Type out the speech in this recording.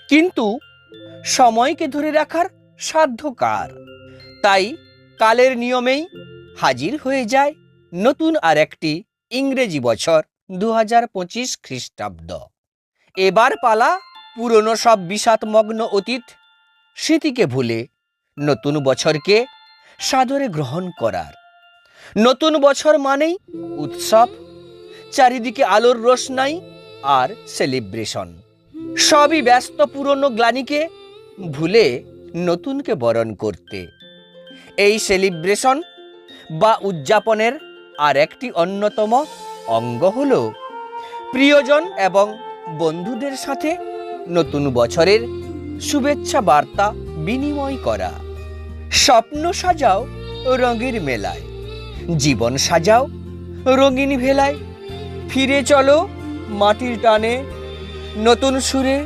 কিন্তু সময়কে ধরে রাখার সাধ্য কার? তাই কালের নিয়মেই হাজির হয়ে যায় নতুন আর একটি ইংরেজি বছর 2025 খ্রিস্টাব্দ। এবার পালা পুরনো সব বিষাদমগ্ন অতীত স্মৃতিকে ভুলে নতুন বছরকে সাদরে গ্রহণ করার। নতুন বছর মানেই উৎসব, চারিদিকে আলোর রোশনাই আর সেলিব্রেশন। সবই ব্যস্ত পুরনো গ্লানিকে ভুলে নতুনকে বরণ করতে। এই সেলিব্রেশন বা উদযাপনের আর একটি অন্যতম অঙ্গ হল প্রিয়জন এবং বন্ধুদের সাথে নতুন বছরের শুভেচ্ছা বার্তা বিনিময় করা। স্বপ্ন সাজাও রঙের মেলায়, জীবন সাজাও রঙিন ভেলায়। ফিরে চলো মাটির টানে, নতুন সুরে